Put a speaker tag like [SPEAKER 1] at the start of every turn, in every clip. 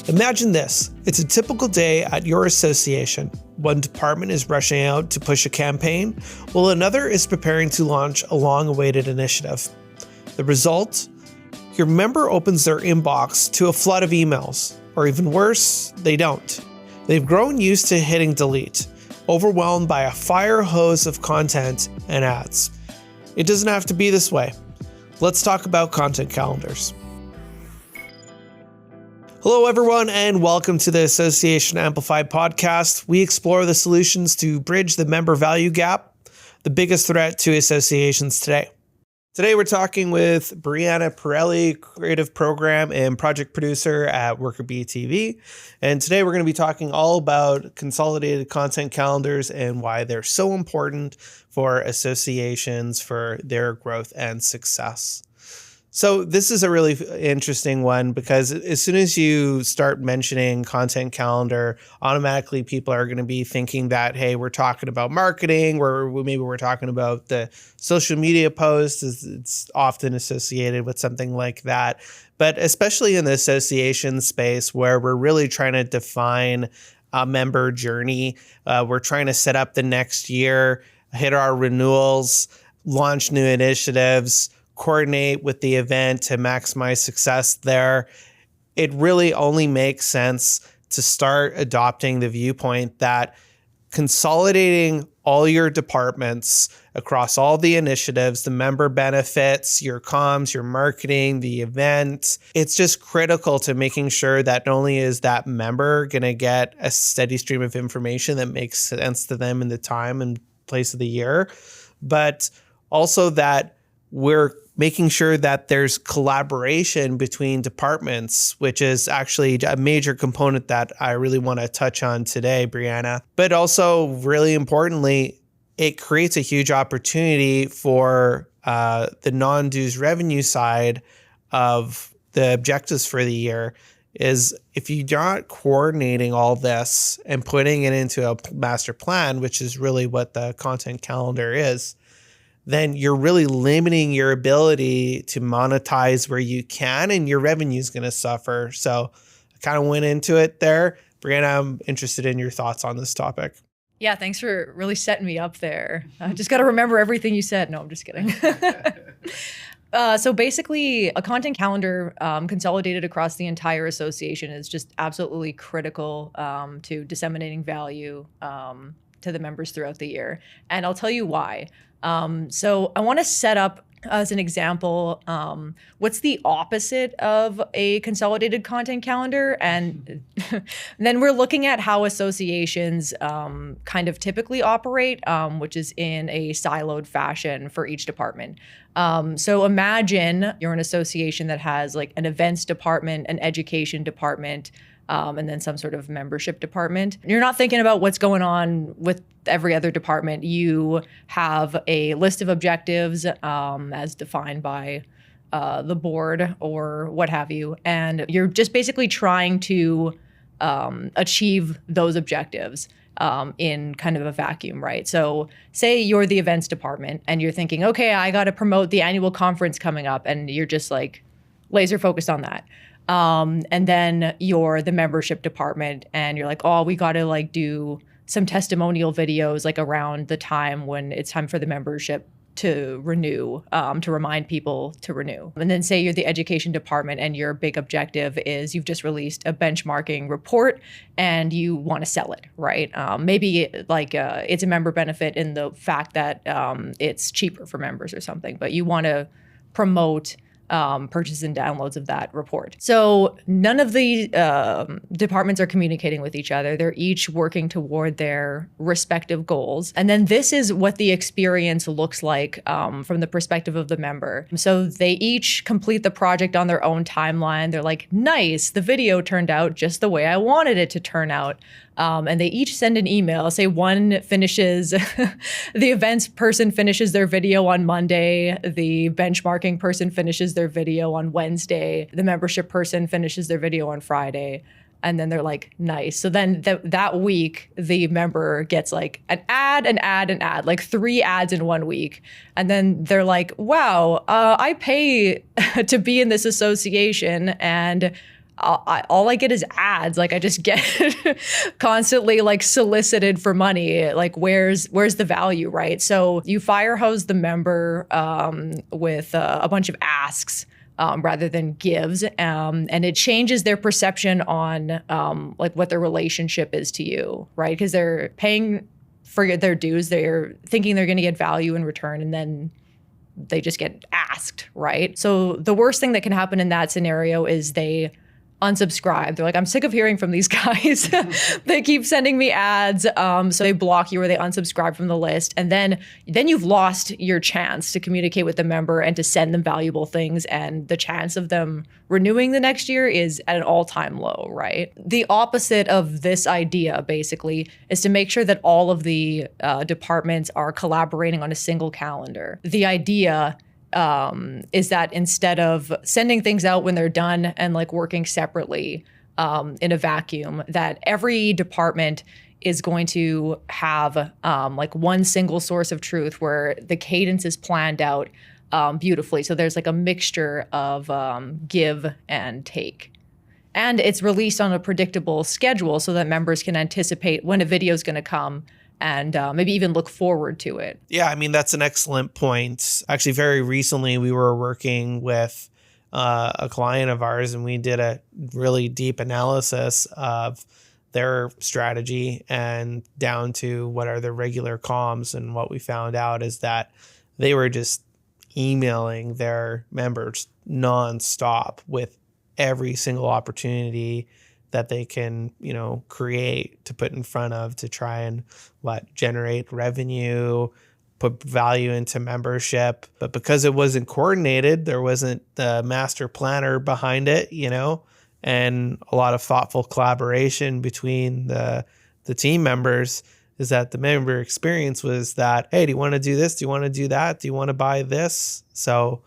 [SPEAKER 1] Imagine this. It's a typical day at your association. One department is rushing out to push a campaign, while another is preparing to launch a long-awaited initiative. The result? Your member opens their inbox to a flood of emails, or even worse, they don't. They've grown used to hitting delete, overwhelmed by a fire hose of content and ads. It doesn't have to be this way. Let's talk about content calendars. Hello, everyone, and welcome to the Association Amplified podcast. We explore the solutions to bridge the member value gap, the biggest threat to associations today. Today, we're talking with Brianna Pirelli, creative program and project producer at Worker Bee TV. And today, we're going to be talking all about consolidated content calendars and why they're so important for associations for their growth and success. So this is a really interesting one because as soon as you start mentioning content calendar, automatically people are going to be thinking that, hey, we're talking about marketing, or maybe we're talking about the social media post. It's often associated with something like that. But especially in the association space where we're really trying to define a member journey, we're trying to set up the next year, hit our renewals, launch new initiatives, coordinate with the event to maximize success there. It really only makes sense to start adopting the viewpoint that consolidating all your departments across all the initiatives, the member benefits, your comms, your marketing, the event, it's just critical to making sure that not only is that member going to get a steady stream of information that makes sense to them in the time and place of the year, but also that we're making sure that there's collaboration between departments, which is actually a major component that I really want to touch on today, Brianna. But also, really importantly, it creates a huge opportunity for the non-dues revenue side of the objectives for the year. Is if you're not coordinating all this and putting it into a master plan, which is really what the content calendar is, then you're really limiting your ability to monetize where you can, and your revenue is going to suffer. So I kind of went into it there. Brianna, I'm interested in your thoughts on this topic.
[SPEAKER 2] Yeah, thanks for really setting me up there. I just got to remember everything you said. No, I'm just kidding. So basically, a content calendar consolidated across the entire association is just absolutely critical to disseminating value to the members throughout the year. And I'll tell you why. So I want to set up as an example, what's the opposite of a consolidated content calendar? And then we're looking at how associations kind of typically operate, which is in a siloed fashion for each department. So imagine you're an association that has like an events department, an education department, and then some sort of membership department. You're not thinking about what's going on with every other department. You have a list of objectives as defined by the board or what have you, and you're just basically trying to achieve those objectives in kind of a vacuum, right? So say you're the events department and you're thinking, okay, I got to promote the annual conference coming up, and you're just like laser focused on that. And then you're the membership department and you're like, oh, we got to like do some testimonial videos like around the time when it's time for the membership to renew, to remind people to renew. And then say you're the education department and your big objective is you've just released a benchmarking report and you want to sell it, right? Maybe like it's a member benefit in the fact that it's cheaper for members or something, but you want to promote purchases and downloads of that report. So none of the departments are communicating with each other. They're each working toward their respective goals. And then this is what the experience looks like from the perspective of the member. So they each complete the project on their own timeline. They're like, nice, the video turned out just the way I wanted it to turn out. And they each send an email. Say one finishes, the events person finishes their video on Monday, the benchmarking person finishes their video on Wednesday, the membership person finishes their video on Friday. And then they're like, nice. So then that week, the member gets like an ad, like 3 ads in 1 week. And then they're like, wow, I pay to be in this association and all I get is ads. Like I just get constantly like solicited for money. Like where's the value, right? So you firehose the member with a bunch of asks rather than gives, and it changes their perception on like what their relationship is to you, right? Because they're paying for their dues, they're thinking they're going to get value in return, and then they just get asked, right? So the worst thing that can happen in that scenario is they unsubscribe. They're like, I'm sick of hearing from these guys. They keep sending me ads. So they block you or they unsubscribe from the list. And then you've lost your chance to communicate with the member and to send them valuable things. And the chance of them renewing the next year is at an all-time low, right? The opposite of this idea, basically, is to make sure that all of the departments are collaborating on a single calendar. The idea is that instead of sending things out when they're done and like working separately in a vacuum, that every department is going to have like one single source of truth where the cadence is planned out beautifully. So there's like a mixture of give and take. And it's released on a predictable schedule so that members can anticipate when a video is going to come and maybe even look forward to it.
[SPEAKER 1] Yeah, I mean, that's an excellent point. Actually, very recently, we were working with a client of ours, and we did a really deep analysis of their strategy and down to what are the regular comms. And what we found out is that they were just emailing their members nonstop with every single opportunity that they can, create to put in front of to try and generate revenue, put value into membership. But because it wasn't coordinated, there wasn't the master planner behind it, and a lot of thoughtful collaboration between the team members, is that the member experience was that, hey, do you want to do this? Do you want to do that? Do you want to buy this? So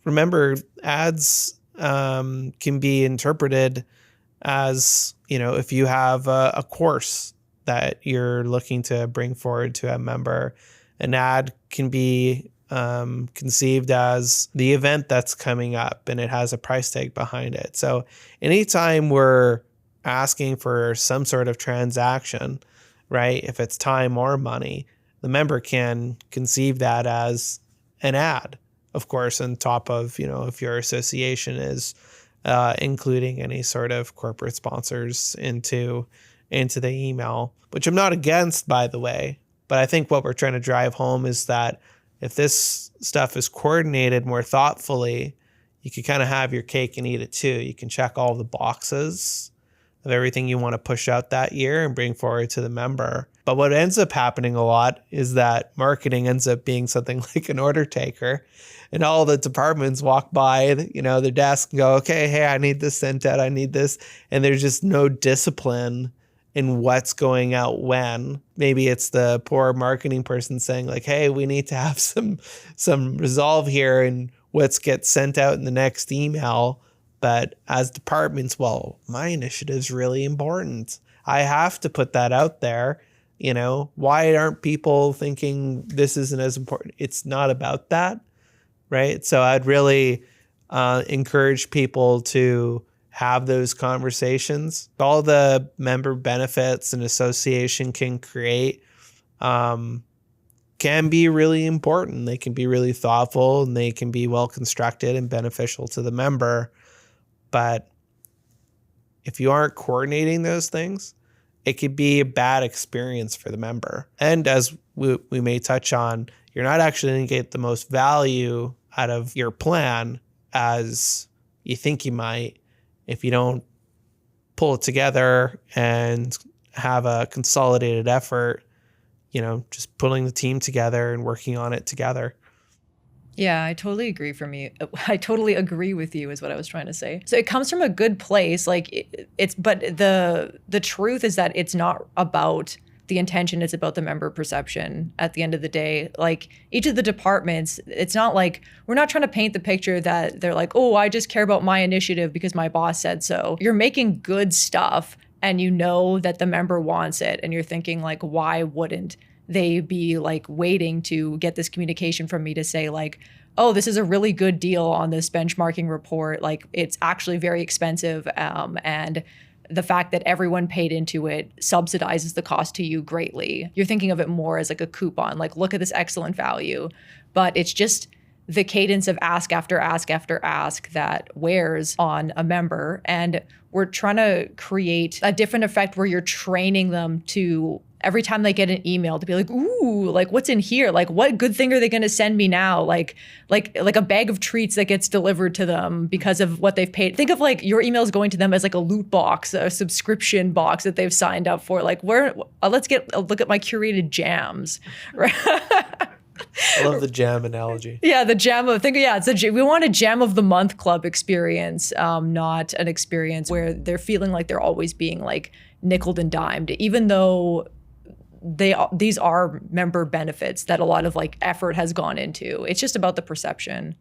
[SPEAKER 1] remember, ads can be interpreted as, if you have a course that you're looking to bring forward to a member, an ad can be conceived as the event that's coming up and it has a price tag behind it. So anytime we're asking for some sort of transaction, right, if it's time or money, the member can conceive that as an ad, of course, on top of, if your association is including any sort of corporate sponsors into the email, which I'm not against, by the way. But I think what we're trying to drive home is that if this stuff is coordinated more thoughtfully, you can kind of have your cake and eat it too. You can check all the boxes of everything you want to push out that year and bring forward to the member. But what ends up happening a lot is that marketing ends up being something like an order taker, and all the departments walk by, their desk and go, okay, hey, I need this sent out. I need this. And there's just no discipline in what's going out when. Maybe it's the poor marketing person saying like, hey, we need to have some resolve here and what's gets sent out in the next email. But as departments, well, my initiative's really important. I have to put that out there. Why aren't people thinking this isn't as important? It's not about that, right? So I'd really encourage people to have those conversations. All the member benefits an association can create can be really important. They can be really thoughtful and they can be well constructed and beneficial to the member. But if you aren't coordinating those things, it could be a bad experience for the member. And as we may touch on, you're not actually going to get the most value out of your plan as you think you might if you don't pull it together and have a consolidated effort, just pulling the team together and working on it together.
[SPEAKER 2] Yeah, I totally agree I totally agree with you is what I was trying to say. So it comes from a good place. Like but the truth is that it's not about the intention, it's about the member perception at the end of the day. Like each of the departments, it's not like, we're not trying to paint the picture that they're like, oh, I just care about my initiative because my boss said so. You're making good stuff and that the member wants it. And you're thinking like, why wouldn't they be like waiting to get this communication from me to say like, oh, this is a really good deal on this benchmarking report. Like it's actually very expensive. And the fact that everyone paid into it subsidizes the cost to you greatly. You're thinking of it more as like a coupon, like look at this excellent value. But it's just the cadence of ask after ask after ask that wears on a member. And we're trying to create a different effect where you're training them to every time they get an email to be like, ooh, like what's in here? Like what good thing are they going to send me now? Like a bag of treats that gets delivered to them because of what they've paid. Think of like your emails going to them as like a loot box, a subscription box that they've signed up for. Like let's get a look at my curated jams, right?
[SPEAKER 1] I love the jam analogy.
[SPEAKER 2] Yeah, the jam of we want a jam of the month club experience, not an experience where they're feeling like they're always being like nickeled and dimed, even though these are member benefits that a lot of like effort has gone into. It's just about the perception.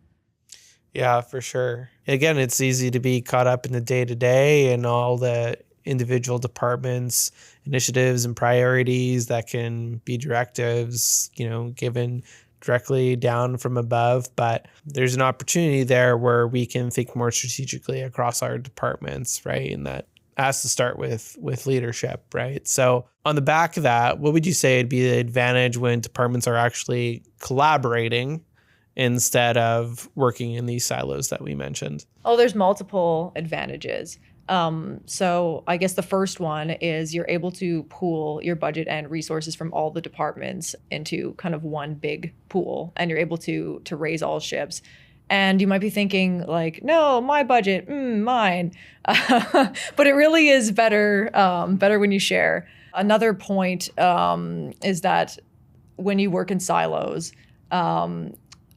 [SPEAKER 1] Yeah, for sure. Again, it's easy to be caught up in the day-to-day and all the individual departments, initiatives, and priorities that can be directives, given directly down from above. But there's an opportunity there where we can think more strategically across our departments, right? And that has to start with leadership, right? So on the back of that, what would you say would be the advantage when departments are actually collaborating instead of working in these silos that we mentioned?
[SPEAKER 2] Oh, there's multiple advantages. So I guess the first one is you're able to pool your budget and resources from all the departments into kind of one big pool, and you're able to raise all ships. And you might be thinking like, no, my budget, mine. But it really is better when you share. Another point is that when you work in silos,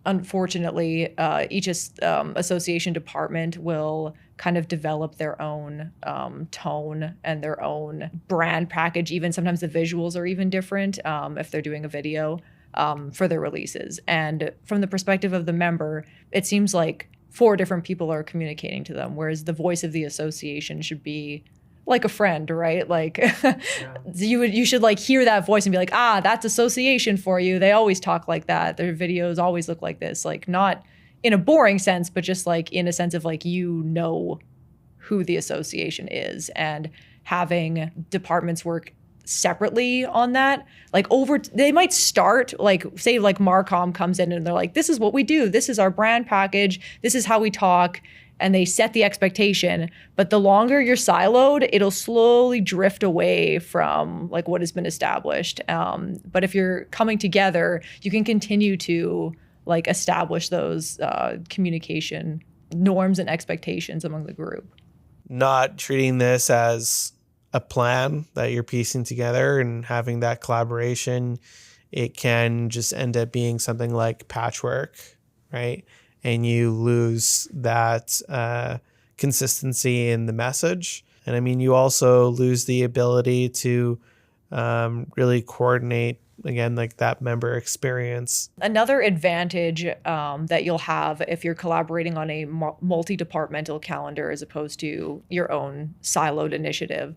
[SPEAKER 2] unfortunately, each association department will kind of develop their own tone and their own brand package. Even sometimes the visuals are even different if they're doing a video for their releases. And from the perspective of the member, it seems like 4 different people are communicating to them, whereas the voice of the association should be like a friend, right? Like you should like hear that voice and be like, that's association for you. They always talk like that. Their videos always look like this, like not in a boring sense, but just like in a sense of like, who the association is, and having departments work separately on that. Like they might start like, say like Marcom comes in and they're like, this is what we do. This is our brand package. This is how we talk. And they set the expectation. But the longer you're siloed, it'll slowly drift away from like what has been established. But if you're coming together, you can continue to like establish those communication norms and expectations among the group.
[SPEAKER 1] Not treating this as a plan that you're piecing together and having that collaboration, it can just end up being something like patchwork, right? And you lose that consistency in the message. And I mean, you also lose the ability to really coordinate, again, like that member experience. Another
[SPEAKER 2] advantage that you'll have if you're collaborating on a multi-departmental calendar as opposed to your own siloed initiative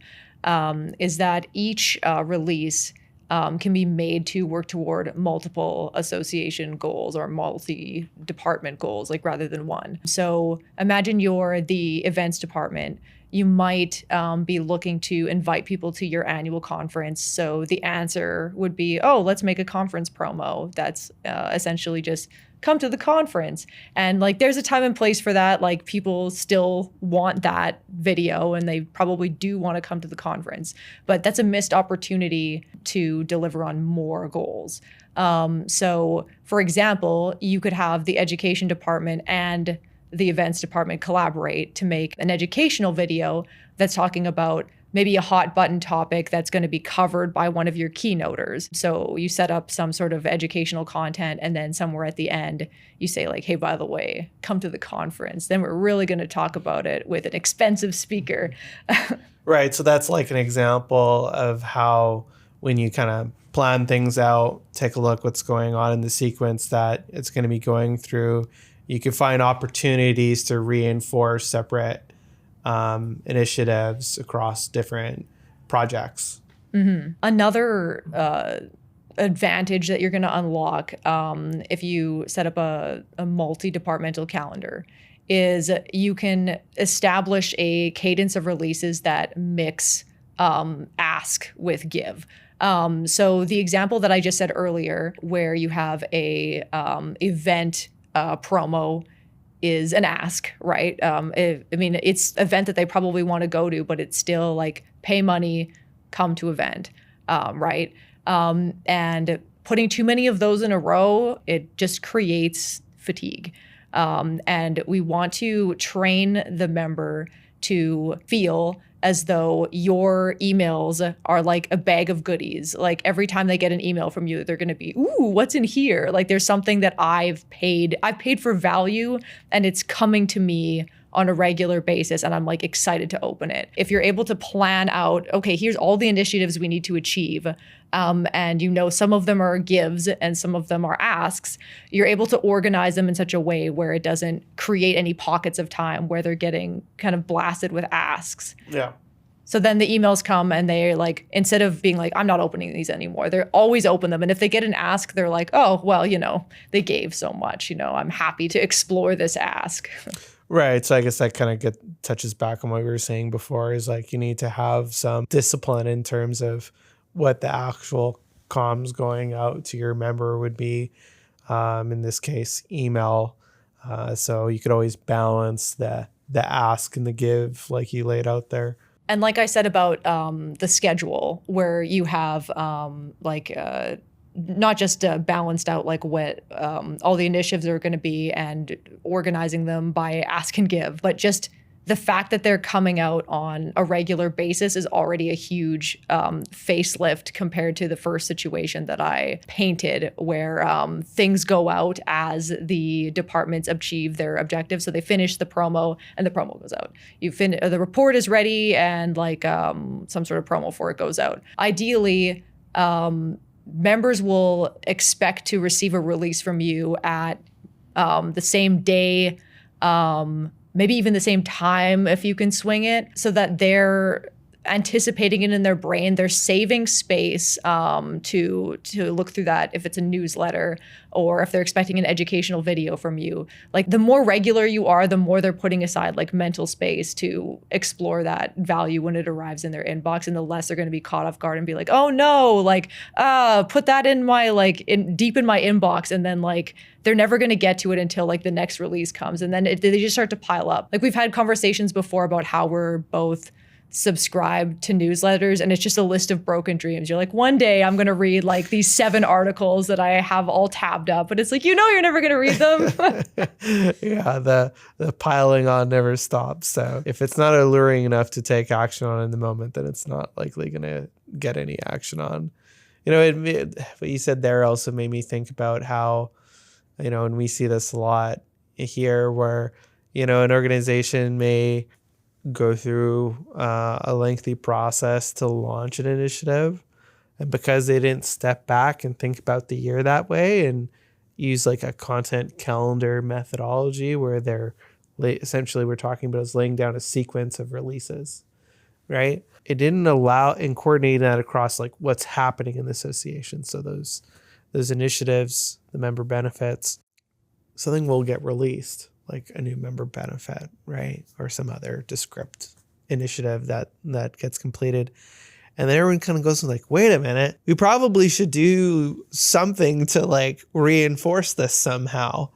[SPEAKER 2] is that each release can be made to work toward multiple association goals or multi-department goals, like rather than one. So imagine you're the events department. You might be looking to invite people to your annual conference. So the answer would be, let's make a conference promo that's essentially just come to the conference. And like there's a time and place for that. Like people still want that video and they probably do want to come to the conference. But that's a missed opportunity to deliver on more goals. So for example, you could have the education department and the events department collaborate to make an educational video that's talking about maybe a hot button topic that's going to be covered by one of your keynoters. So you set up some sort of educational content, and then somewhere at the end, you say like, hey, by the way, come to the conference. Then we're really going to talk about it with an expensive speaker.
[SPEAKER 1] Right. So that's like an example of how when you kind of plan things out, take a look what's going on in the sequence that it's going to be going through, you can find opportunities to reinforce separate initiatives across different projects.
[SPEAKER 2] Mm-hmm. Another advantage that you're going to unlock if you set up a multi-departmental calendar is you can establish a cadence of releases that mix ask with give. So the example that I just said earlier, where you have a event promo is an ask, right? It's an event that they probably want to go to, but it's still like pay money, come to event, right? And putting too many of those in a row, it just creates fatigue. And we want to train the member to feel as though your emails are like a bag of goodies. Like every time they get an email from you, they're going to be, ooh, what's in here? Like there's something that I've paid for value, and it's coming to me on a regular basis, and I'm like excited to open it. If you're able to plan out, okay, here's all the initiatives we need to achieve, and some of them are gives and some of them are asks, you're able to organize them in such a way where it doesn't create any pockets of time where they're getting kind of blasted with asks.
[SPEAKER 1] Yeah.
[SPEAKER 2] So then the emails come and they're like, instead of being like, I'm not opening these anymore, they're always open them. And if they get an ask, they're like, oh, well, they gave so much, I'm happy to explore this ask.
[SPEAKER 1] Right. So I guess that kind of touches back on what we were saying before, is like you need to have some discipline in terms of what the actual comms going out to your member would be. In this case, email. So you could always balance the ask and the give like you laid out there.
[SPEAKER 2] And like I said about the schedule, where you have not just balanced out like what all the initiatives are going to be and organizing them by ask and give, but just the fact that they're coming out on a regular basis is already a huge facelift compared to the first situation that I painted, where things go out as the departments achieve their objectives. So they finish the promo and the promo goes out. The report is ready and some sort of promo for it goes out. Ideally, members will expect to receive a release from you at the same day, maybe even the same time if you can swing it, so that they're anticipating it in their brain. They're saving space to look through that if it's a newsletter or if they're expecting an educational video from you. Like the more regular you are, the more they're putting aside like mental space to explore that value when it arrives in their inbox, and the less they're going to be caught off guard and be like, oh no, put that in my deep in my inbox, and then they're never going to get to it until the next release comes, and then they just start to pile up. We've had conversations before about how we're both subscribe to newsletters, and it's just a list of broken dreams. You're like, one day I'm going to read these 7 articles that I have all tabbed up, but it's you're never going to read them.
[SPEAKER 1] Yeah, the piling on never stops. So if it's not alluring enough to take action on in the moment, then it's not likely going to get any action on. What you said there also made me think about how, and we see this a lot here, where, an organization may go through a lengthy process to launch an initiative, and because they didn't step back and think about the year that way and use a content calendar methodology where they're essentially, we're talking about is laying down a sequence of releases, right? It didn't allow and coordinate that across what's happening in the association. So those initiatives, the member benefits, something will get released, like a new member benefit, right? Or some other descript initiative that gets completed. And then everyone kind of goes wait a minute, we probably should do something to reinforce this somehow,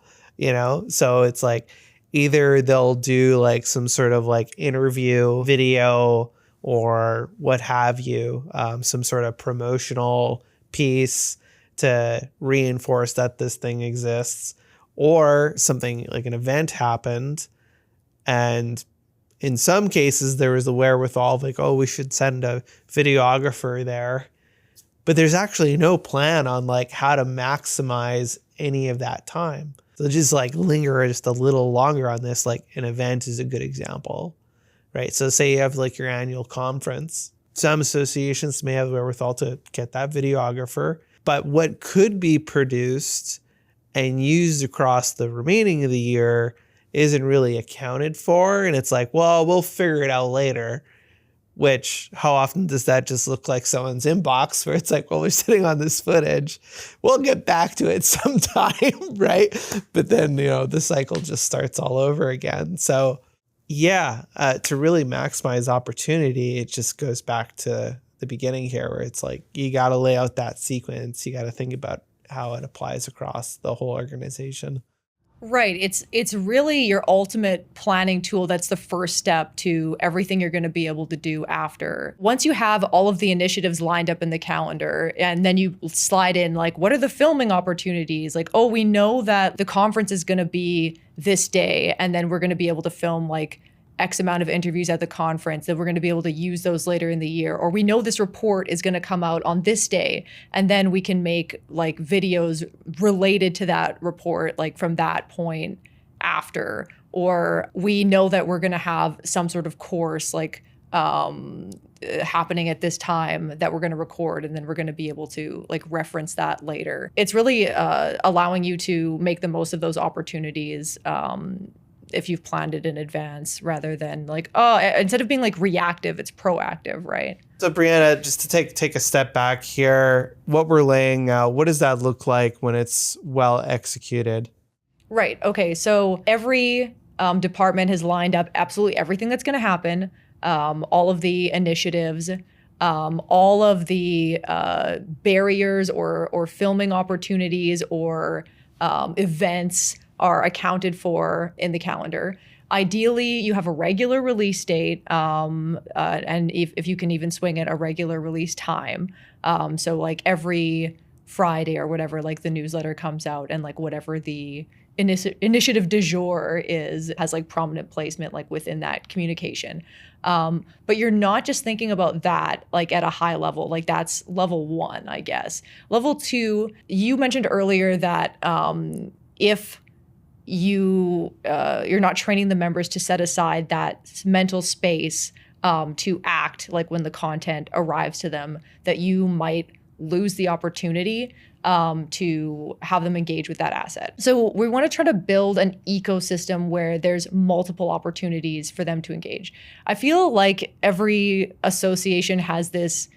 [SPEAKER 1] So it's either they'll do some sort of interview video or what have you, some sort of promotional piece to reinforce that this thing exists. Or something like an event happened, and in some cases there was the wherewithal of we should send a videographer there, but there's actually no plan on how to maximize any of that time. So just linger just a little longer on this. An event is a good example, right? So say you have your annual conference. Some associations may have the wherewithal to get that videographer, but what could be produced and used across the remaining of the year isn't really accounted for. And it's well, we'll figure it out later. which how often does that just look like someone's inbox where it's like, well, we're sitting on this footage. We'll get back to it sometime, right? But then, the cycle just starts all over again. So yeah, to really maximize opportunity, it just goes back to the beginning here where it's like, you got to lay out that sequence. You got to think about how it applies across the whole organization.
[SPEAKER 2] Right. It's really your ultimate planning tool. That's the first step to everything you're going to be able to do after. Once you have all of the initiatives lined up in the calendar, and then you slide in like, what are the filming opportunities? Like, oh, we know that the conference is going to be this day, and then we're going to be able to film like X amount of interviews at the conference, that we're going to be able to use those later in the year. Or we know this report is going to come out on this day, and then we can make like videos related to that report, like from that point after. Or we know that we're going to have some sort of course like happening at this time that we're going to record, and then we're going to be able to like reference that later. It's really allowing you to make the most of those opportunities if you've planned it in advance, rather than like, instead of being like reactive, it's proactive, right?
[SPEAKER 1] So Brianna, just to take a step back here, what we're laying out, what does that look like when it's well executed?
[SPEAKER 2] Right. Okay. So every department has lined up absolutely everything that's going to happen, all of the initiatives, all of the barriers or filming opportunities or events are accounted for in the calendar. Ideally, you have a regular release date, and if you can even swing it, a regular release time. So like every Friday or whatever, like the newsletter comes out, and like whatever the initiative du jour has like prominent placement like within that communication. But you're not just thinking about that like at a high level, like that's level one, I guess. Level two, you mentioned earlier that if you're not training the members to set aside that mental space to act like when the content arrives to them, that you might lose the opportunity to have them engage with that asset. So we want to try to build an ecosystem where there's multiple opportunities for them to engage. I feel like every association has this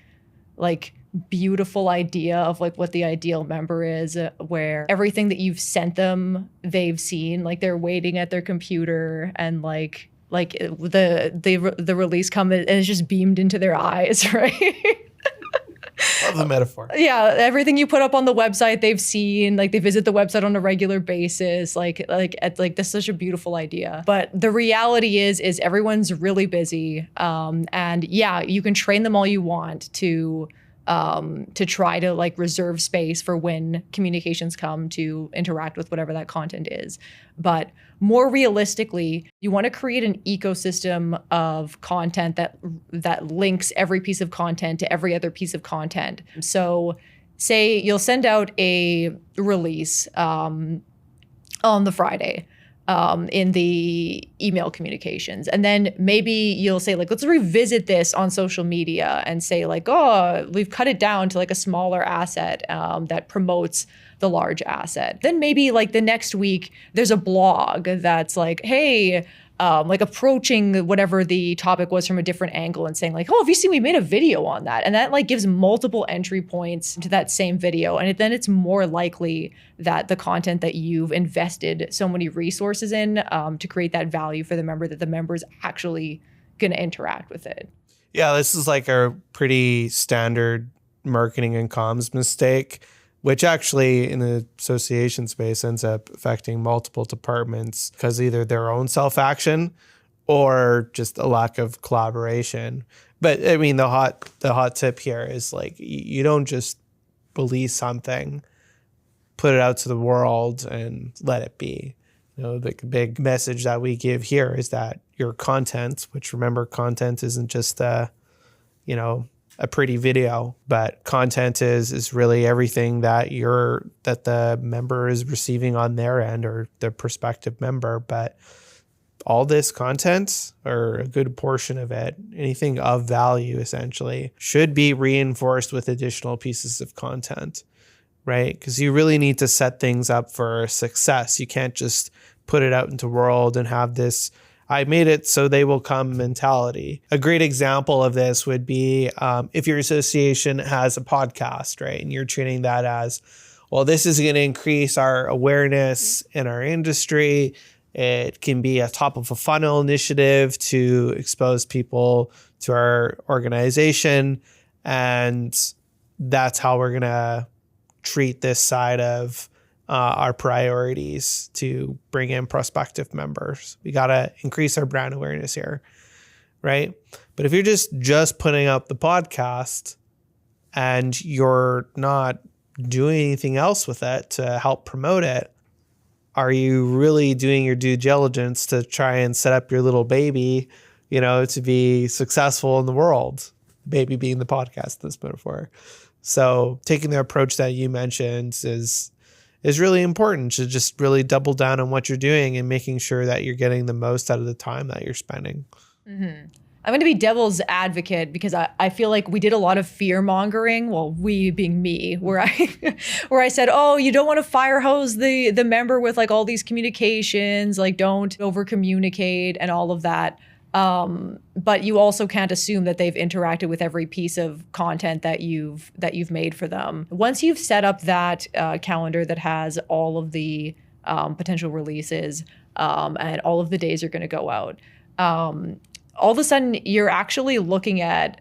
[SPEAKER 2] like beautiful idea of like what the ideal member is, where everything that you've sent them, they've seen, like they're waiting at their computer, and like the release come and it's just beamed into their eyes, right?
[SPEAKER 1] Love the metaphor.
[SPEAKER 2] Yeah, everything you put up on the website, they've seen, like they visit the website on a regular basis, like that's such a beautiful idea. But the reality is everyone's really busy, and yeah, you can train them all you want to try to like reserve space for when communications come to interact with whatever that content is. But more realistically, you want to create an ecosystem of content that links every piece of content to every other piece of content. So say you'll send out a release on the Friday. In the email communications. And then maybe you'll say like, let's revisit this on social media and say like, oh, we've cut it down to like a smaller asset that promotes the large asset. Then maybe like the next week, there's a blog that's like, hey, like approaching whatever the topic was from a different angle and saying like, oh, have you seen we made a video on that? And that like gives multiple entry points to that same video. And then it's more likely that the content that you've invested so many resources in to create that value for the member, that the member's actually going to interact with it.
[SPEAKER 1] Yeah, this is like a pretty standard marketing and comms mistake, which actually in the association space ends up affecting multiple departments because either their own self-action or just a lack of collaboration. But I mean, the hot tip here is like, you don't just release something, put it out to the world and let it be. The big message that we give here is that your content, which remember, content isn't just a pretty video, but content is really everything that the member is receiving on their end, or the prospective member. But all this content, or a good portion of it, anything of value essentially, should be reinforced with additional pieces of content, right? Because you really need to set things up for success. You can't just put it out into the world and have this I made it so they will come mentality. A great example of this would be if your association has a podcast, right? And you're treating that as, well, this is going to increase our awareness in our industry. It can be a top of a funnel initiative to expose people to our organization. And that's how we're going to treat this side of our priorities to bring in prospective members. We got to increase our brand awareness here, right? But if you're just putting up the podcast and you're not doing anything else with it to help promote it, are you really doing your due diligence to try and set up your little baby, to be successful in the world? Baby being the podcast, this metaphor. So taking the approach that you mentioned is really important, to just really double down on what you're doing and making sure that you're getting the most out of the time that you're spending.
[SPEAKER 2] Mm-hmm. I'm going to be devil's advocate because I feel like we did a lot of fear mongering. Well, we being me, where I said, oh, you don't want to fire hose the member with like all these communications, like don't over communicate and all of that. But you also can't assume that they've interacted with every piece of content that you've made for them. Once you've set up that calendar that has all of the potential releases and all of the days are going to go out, all of a sudden you're actually looking at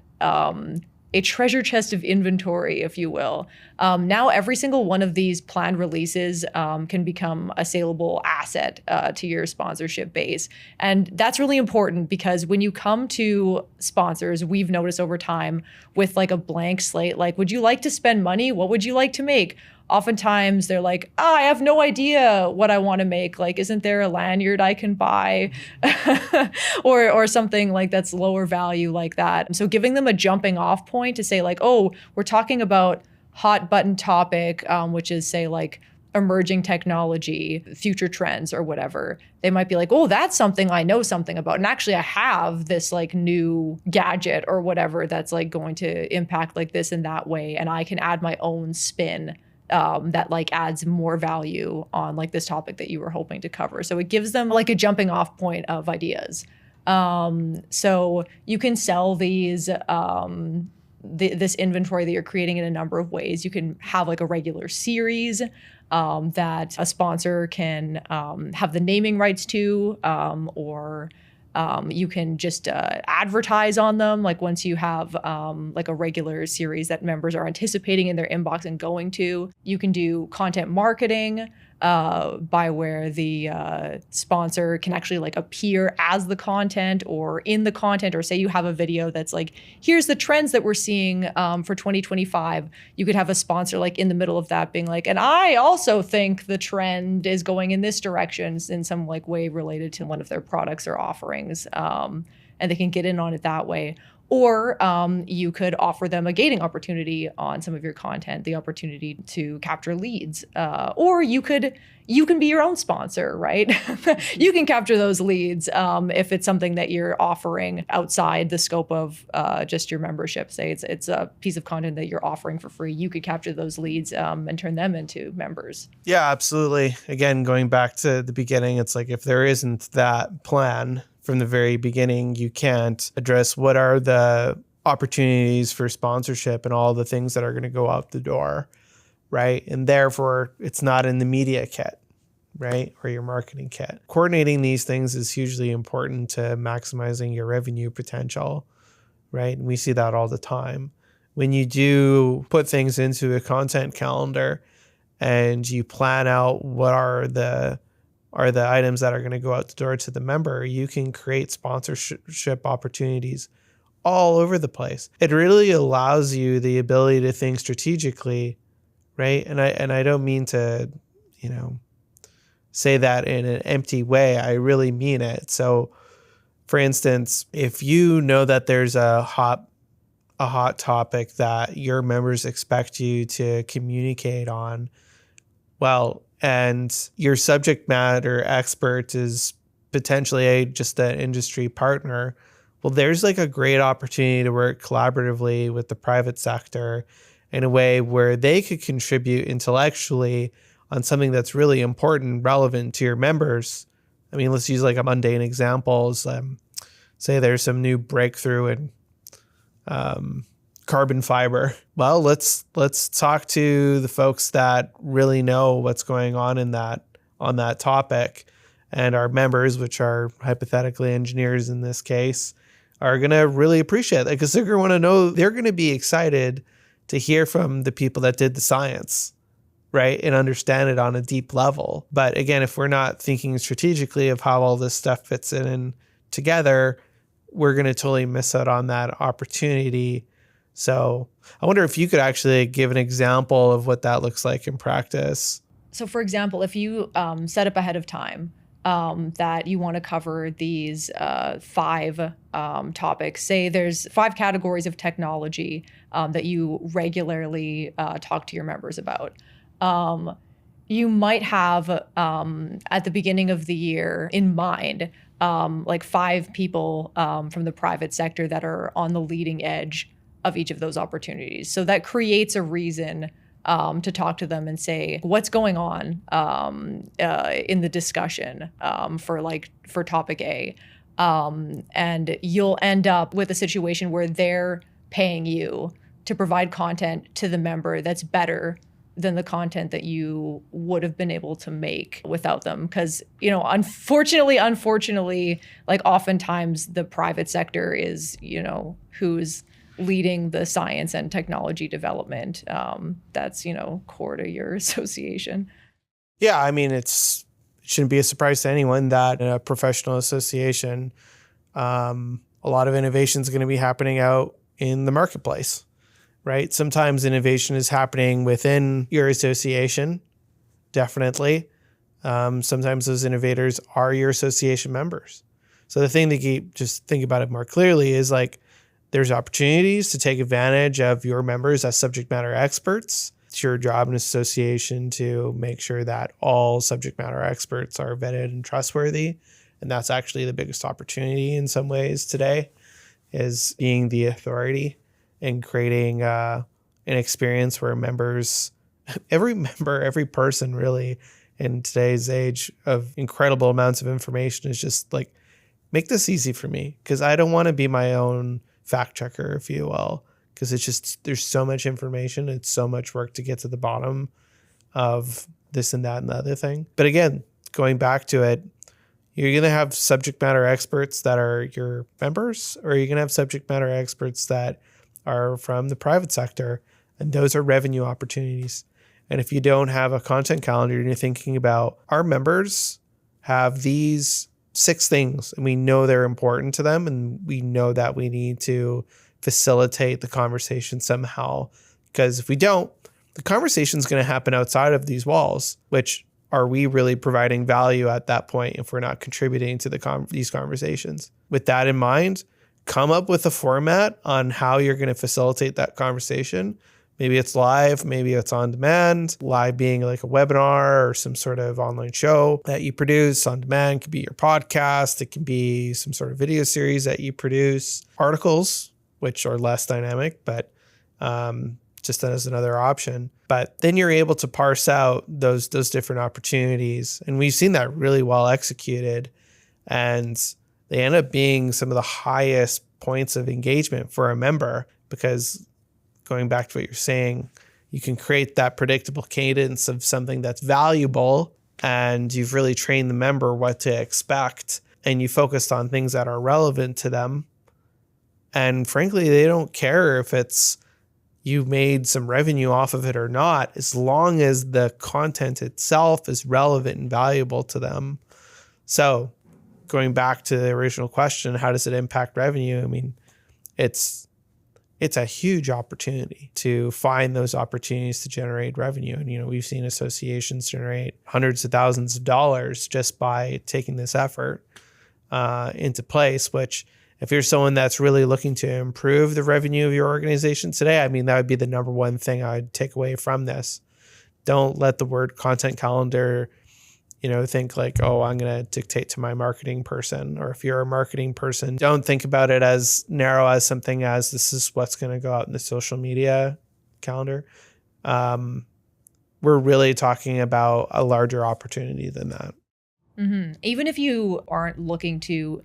[SPEAKER 2] a treasure chest of inventory, if you will. Now every single one of these planned releases can become a saleable asset to your sponsorship base. And that's really important because when you come to sponsors, we've noticed over time with like a blank slate, like, would you like to spend money? What would you like to make? Oftentimes they're like, I have no idea what I want to make. Like, isn't there a lanyard I can buy? or something like that's lower value like that. So giving them a jumping off point to say like, oh, we're talking about hot button topic, which is say like emerging technology, future trends or whatever. They might be like, oh, that's something I know something about. And actually I have this like new gadget or whatever that's like going to impact like this and that way. And I can add my own spin that like adds more value on like this topic that you were hoping to cover. So it gives them like a jumping off point of ideas. So you can sell these, this inventory that you're creating in a number of ways. You can have like a regular series that a sponsor can have the naming rights to, or you can just advertise on them. Like once you have like a regular series that members are anticipating in their inbox and going to, you can do content marketing by where the sponsor can actually like appear as the content or in the content, or say you have a video that's like, here's the trends that we're seeing for 2025. You could have a sponsor like in the middle of that being like, and I also think the trend is going in this direction in some like way related to one of their products or offerings. And they can get in on it that way. Or you could offer them a gating opportunity on some of your content, the opportunity to capture leads. Or you can be your own sponsor, right? You can capture those leads if it's something that you're offering outside the scope of just your membership. Say it's a piece of content that you're offering for free. You could capture those leads and turn them into members.
[SPEAKER 1] Yeah, absolutely. Again, going back to the beginning, it's like if there isn't that plan from the very beginning, you can't address what are the opportunities for sponsorship and all the things that are going to go out the door, right? And therefore, it's not in the media kit, right? Or your marketing kit. Coordinating these things is hugely important to maximizing your revenue potential, right? And we see that all the time. When you do put things into a content calendar and you plan out what are the items that are going to go out the door to the member, you can create sponsorship opportunities all over the place. It really allows you the ability to think strategically, right? And I don't mean to, say that in an empty way. I really mean it. So, for instance, if you know that there's a hot topic that your members expect you to communicate on, well, and your subject matter expert is potentially just an industry partner, well, there's like a great opportunity to work collaboratively with the private sector in a way where they could contribute intellectually on something that's really important, relevant to your members, I mean, let's use like a mundane examples. Say there's some new breakthrough in carbon fiber. Well, let's talk to the folks that really know what's going on that topic, and our members, which are hypothetically engineers in this case, are going to really appreciate that because they're going to want to know, they're going to be excited to hear from the people that did the science, right? And understand it on a deep level. But again, if we're not thinking strategically of how all this stuff fits in together, we're going to totally miss out on that opportunity. So I wonder if you could actually give an example of what that looks like in practice.
[SPEAKER 2] So for example, if you set up ahead of time that you want to cover these 5 topics, say there's 5 categories of technology that you regularly talk to your members about. You might have at the beginning of the year in mind like 5 people from the private sector that are on the leading edge of each of those opportunities. So that creates a reason to talk to them and say, what's going on in the discussion for topic A. And you'll end up with a situation where they're paying you to provide content to the member that's better than the content that you would have been able to make without them. Because, unfortunately, like oftentimes the private sector is, who's leading the science and technology development. That's, core to your association.
[SPEAKER 1] Yeah, I mean, it shouldn't be a surprise to anyone that in a professional association, a lot of innovation is going to be happening out in the marketplace, right? Sometimes innovation is happening within your association, definitely. Sometimes those innovators are your association members. So the thing to just think about it more clearly is like, there's opportunities to take advantage of your members as subject matter experts. It's your job in association to make sure that all subject matter experts are vetted and trustworthy. And that's actually the biggest opportunity in some ways today, is being the authority and creating an experience where every person really in today's age of incredible amounts of information is just like, make this easy for me, because I don't want to be my own fact checker, if you will, because it's just, there's so much information. It's so much work to get to the bottom of this and that and the other thing. But again, going back to it, you're going to have subject matter experts that are your members, or you're going to have subject matter experts that are from the private sector, and those are revenue opportunities. And if you don't have a content calendar and you're thinking about, our members have these 6 things and we know they're important to them, and we know that we need to facilitate the conversation somehow, because if we don't, the conversation is going to happen outside of these walls, which are we really providing value at that point if we're not contributing to these conversations? With that in mind, come up with a format on how you're going to facilitate that conversation. Maybe it's live, maybe it's on demand. Live being like a webinar or some sort of online show that you produce. On demand could be your podcast. It can be some sort of video series that you produce. Articles, which are less dynamic, but just as another option. But then you're able to parse out those different opportunities. And we've seen that really well executed. And they end up being some of the highest points of engagement for a member, because going back to what you're saying, you can create that predictable cadence of something that's valuable, and you've really trained the member what to expect, and you focused on things that are relevant to them. And frankly, they don't care if it's you made some revenue off of it or not, as long as the content itself is relevant and valuable to them. So going back to the original question, how does it impact revenue? I mean, it's a huge opportunity to find those opportunities to generate revenue. And, we've seen associations generate hundreds of thousands of dollars just by taking this effort into place, which if you're someone that's really looking to improve the revenue of your organization today, I mean, that would be the number one thing I'd take away from this. Don't let the word content calendar, think like, oh, I'm going to dictate to my marketing person. Or if you're a marketing person, don't think about it as narrow as something as this is what's going to go out in the social media calendar. We're really talking about a larger opportunity than that.
[SPEAKER 2] Even if you aren't looking to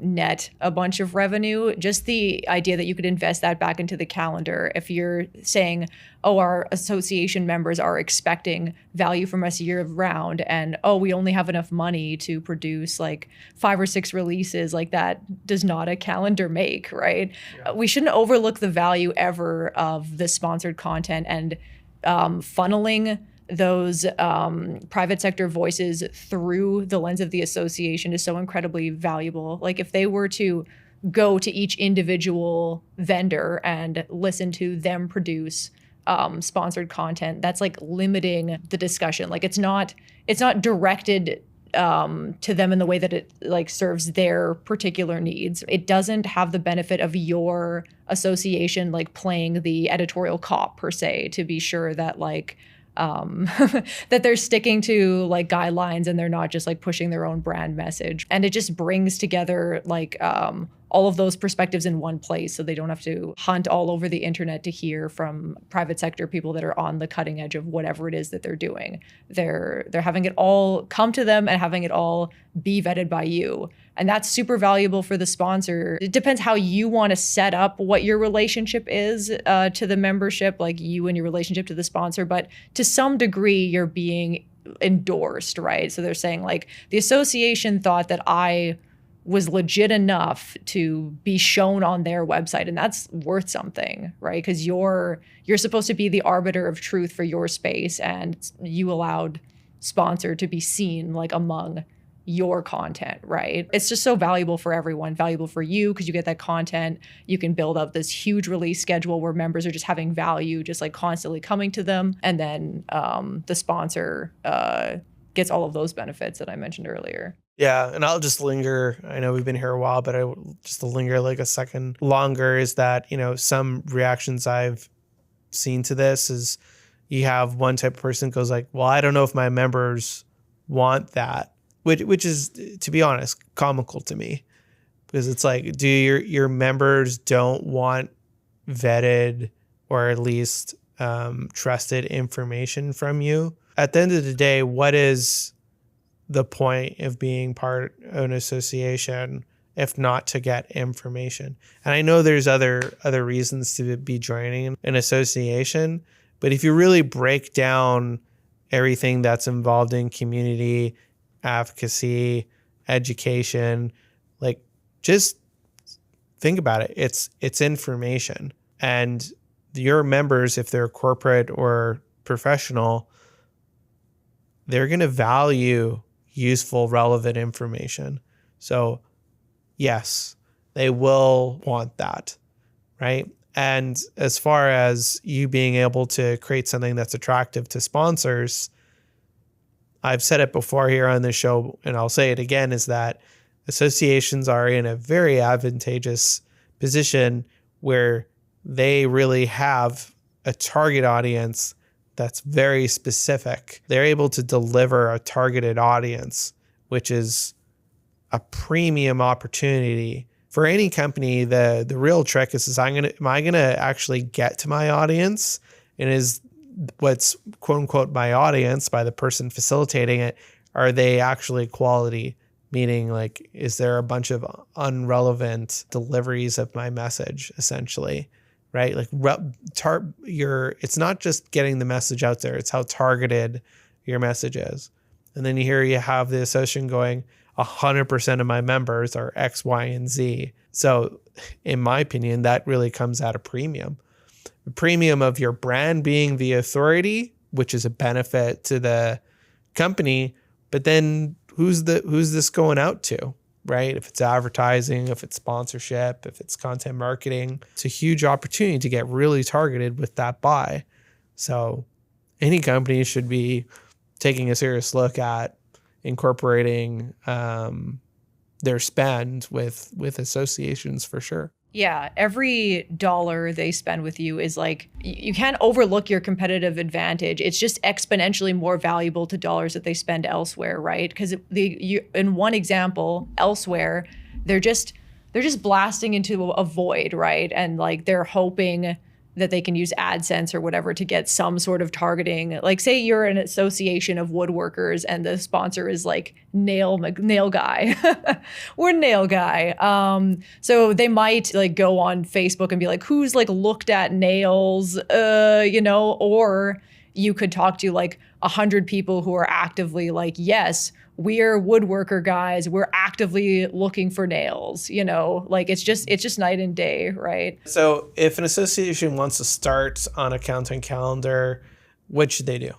[SPEAKER 2] net a bunch of revenue, just the idea that you could invest that back into the calendar. If you're saying, oh, our association members are expecting value from us year round, and oh, we only have enough money to produce like 5 or 6 releases, like that does not a calendar make, right? Yeah. We shouldn't overlook the value ever of the sponsored content, and funneling those private sector voices through the lens of the association is so incredibly valuable. Like if they were to go to each individual vendor and listen to them produce sponsored content, that's like limiting the discussion. Like it's not directed to them in the way that it like serves their particular needs. It doesn't have the benefit of your association like playing the editorial cop per se to be sure that like that they're sticking to like guidelines and they're not just like pushing their own brand message. And it just brings together like all of those perspectives in one place, so they don't have to hunt all over the internet to hear from private sector people that are on the cutting edge of whatever it is that they're doing. They're having it all come to them and having it all be vetted by you. And that's super valuable for the sponsor. It depends how you want to set up what your relationship is to the membership, like you and your relationship to the sponsor. But to some degree, you're being endorsed, right? So they're saying like the association thought that I was legit enough to be shown on their website, and that's worth something, right? Because you're supposed to be the arbiter of truth for your space, and you allowed sponsor to be seen like among your content, right? It's just so valuable for everyone, valuable for you because you get that content. You can build up this huge release schedule where members are just having value, just like constantly coming to them. And then the sponsor gets all of those benefits that I mentioned earlier.
[SPEAKER 1] Yeah, and I'll just linger. I know we've been here a while, but I just to linger like a second longer is that, you know, some reactions I've seen to this is you have one type of person goes like, well, I don't know if my members want that, which is, to be honest, comical to me, because it's like, do your members don't want vetted or at least trusted information from you? At the end of the day, what is the point of being part of an association if not to get information? And I know there's other reasons to be joining an association, but if you really break down everything that's involved in community, advocacy, education, like just think about it. It's information, and your members, if they're corporate or professional, they're going to value useful, relevant information. So yes, they will want that, right? And as far as you being able to create something that's attractive to sponsors, I've said it before here on this show, and I'll say it again, is that associations are in a very advantageous position where they really have a target audience that's very specific. They're able to deliver a targeted audience, which is a premium opportunity for any company. The real trick is am I gonna actually get to my audience? And is what's quote unquote my audience by the person facilitating it, are they actually quality? Meaning, like, is there a bunch of unrelevant deliveries of my message, essentially? Right? Like it's not just getting the message out there, it's how targeted your message is. And then you have the association going, 100% of my members are X, Y, and Z. So in my opinion, that really comes at a premium. The premium of your brand being the authority, which is a benefit to the company, but then who's this going out to? Right? If it's advertising, if it's sponsorship, if it's content marketing, it's a huge opportunity to get really targeted with that buy. So any company should be taking a serious look at incorporating their spend with associations for sure.
[SPEAKER 2] Yeah, every dollar they spend with you is like, you can't overlook your competitive advantage. It's just exponentially more valuable to dollars that they spend elsewhere, right? Because in one example, elsewhere, they're just blasting into a void, right? And like they're hoping that they can use AdSense or whatever to get some sort of targeting. Like say you're an association of woodworkers and the sponsor is like nail guy. We're nail guy. So they might like go on Facebook and be like, who's like looked at nails, or you could talk to like 100 people who are actively like, yes, we're woodworker guys. We're actively looking for nails, like it's just night and day, right?
[SPEAKER 1] So if an association wants to start on a content calendar, what should they do?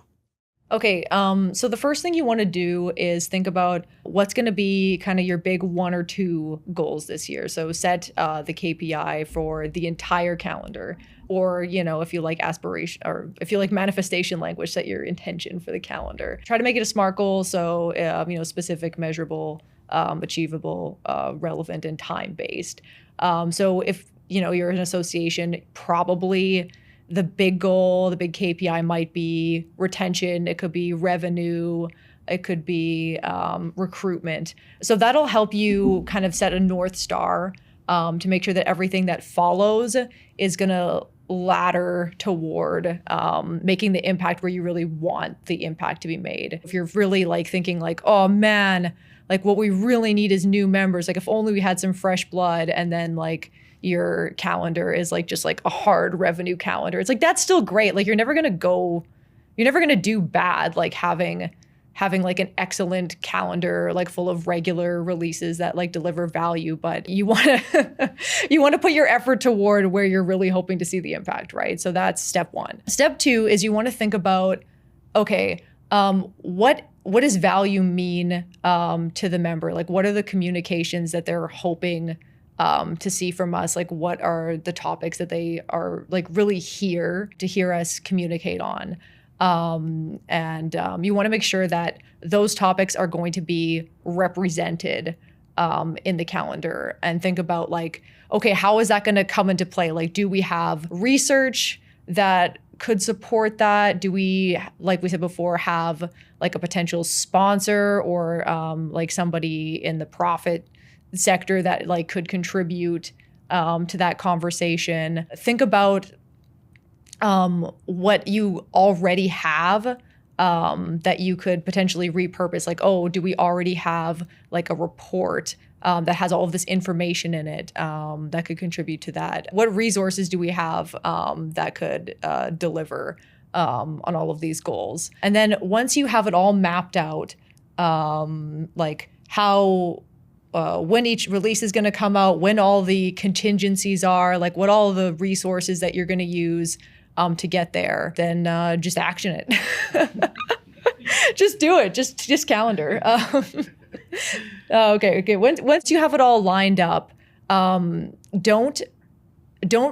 [SPEAKER 2] Okay, so the first thing you want to do is think about what's going to be kind of your big 1 or 2 goals this year. So set the KPI for the entire calendar, or if you like aspiration or if you like manifestation language, set your intention for the calendar. Try to make it a SMART goal, so specific, measurable, achievable, relevant, and time-based. So if you're an association, probably the big goal, the big KPI might be retention. It could be revenue. It could be recruitment. So that'll help you kind of set a North Star to make sure that everything that follows is going to ladder toward making the impact where you really want the impact to be made. If you're really like thinking like, oh man, like what we really need is new members. Like if only we had some fresh blood, and then like your calendar is like just like a hard revenue calendar. It's like, that's still great. Like you're never going to do bad, like having like an excellent calendar, like full of regular releases that like deliver value, but you want to put your effort toward where you're really hoping to see the impact, right? So that's step 1. Step 2 is you want to think about, okay, what does value mean to the member? Like what are the communications that they're hoping to see from us? Like what are the topics that they are like really here to hear us communicate on? You want to make sure that those topics are going to be represented in the calendar, and think about like, okay, how is that going to come into play? Like, do we have research that could support that? Do we, like we said before, have like a potential sponsor or like somebody in the profit sector that like could contribute to that conversation? Think about what you already have that you could potentially repurpose. Like, oh, do we already have like a report that has all of this information in it that could contribute to that? What resources do we have that could deliver on all of these goals? And then once you have it all mapped out, like how when each release is going to come out, when all the contingencies are, like what all the resources that you're going to use to get there, then just action it. Just do it. Just calendar. Okay. Once you have it all lined up, don't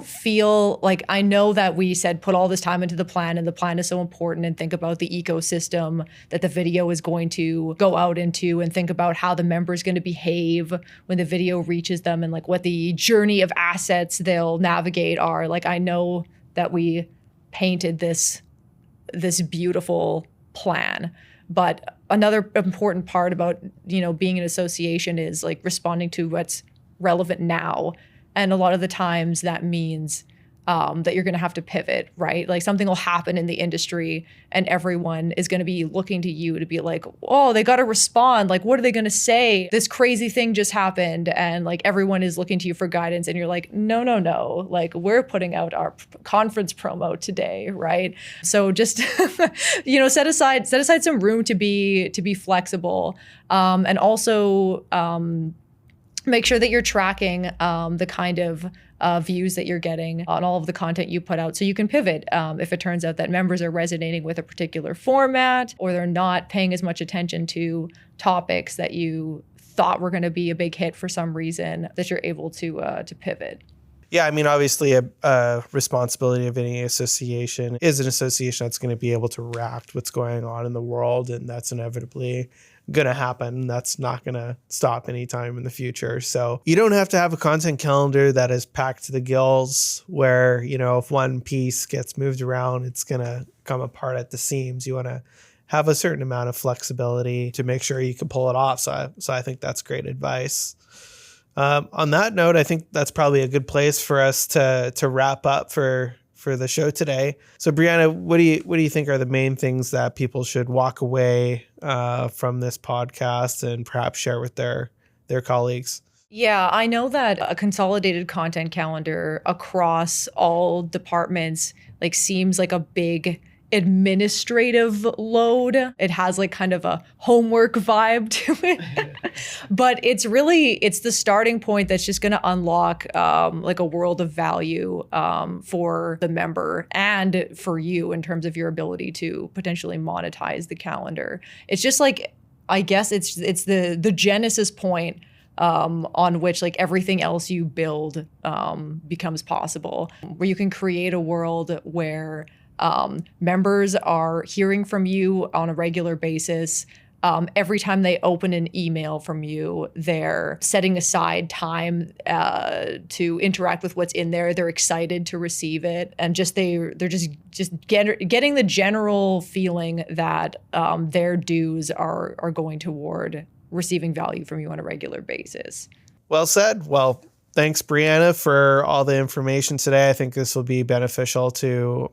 [SPEAKER 2] feel like, I know that we said put all this time into the plan and the plan is so important, and think about the ecosystem that the video is going to go out into, and think about how the member is going to behave when the video reaches them, and like what the journey of assets they'll navigate are. Like, I know that we painted this beautiful plan, but another important part about being an association is like responding to what's relevant now. And a lot of the times that means that you're going to have to pivot, right? Like something will happen in the industry and everyone is going to be looking to you to be like, oh, they got to respond. Like, what are they going to say? This crazy thing just happened. And like everyone is looking to you for guidance. And you're like, no. Like, we're putting out our conference promo today, right? So just, set aside some room to be flexible. And also, make sure that you're tracking the kind of views that you're getting on all of the content you put out, so you can pivot if it turns out that members are resonating with a particular format, or they're not paying as much attention to topics that you thought were going to be a big hit for some reason, that you're able to pivot.
[SPEAKER 1] Yeah, I mean, obviously a responsibility of any association is an association that's going to be able to react what's going on in the world, and that's inevitably going to happen. That's not going to stop anytime in the future. So you don't have to have a content calendar that is packed to the gills where, if one piece gets moved around, it's going to come apart at the seams. You want to have a certain amount of flexibility to make sure you can pull it off. So I think that's great advice. On that note, I think that's probably a good place for us to wrap up for for the show today. So Brianna, what do you think are the main things that people should walk away from this podcast and perhaps share with their colleagues?
[SPEAKER 2] Yeah, I know that a consolidated content calendar across all departments like seems like a big administrative load. It has like kind of a homework vibe to it. But it's the starting point that's just going to unlock like a world of value for the member and for you in terms of your ability to potentially monetize the calendar. It's just like, I guess it's the genesis point on which like everything else you build becomes possible, where you can create a world where members are hearing from you on a regular basis. Every time they open an email from you, they're setting aside time to interact with what's in there. They're excited to receive it, and they're just getting the general feeling that their dues are going toward receiving value from you on a regular basis.
[SPEAKER 1] Well said. Well, thanks, Brianna, for all the information today. I think this will be beneficial to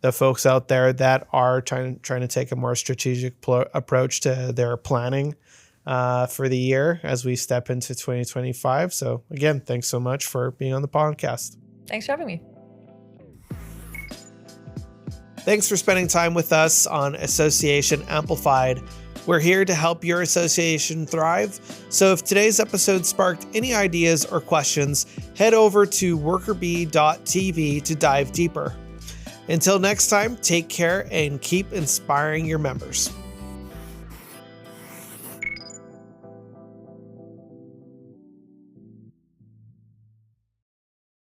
[SPEAKER 1] the folks out there that are trying to take a more strategic approach to their planning for the year as we step into 2025. So again, thanks so much for being on the podcast.
[SPEAKER 2] Thanks for having me.
[SPEAKER 1] Thanks for spending time with us on Association Amplified. We're here to help your association thrive. So if today's episode sparked any ideas or questions, head over to workerbee.tv to dive deeper. Until next time, take care and keep inspiring your members.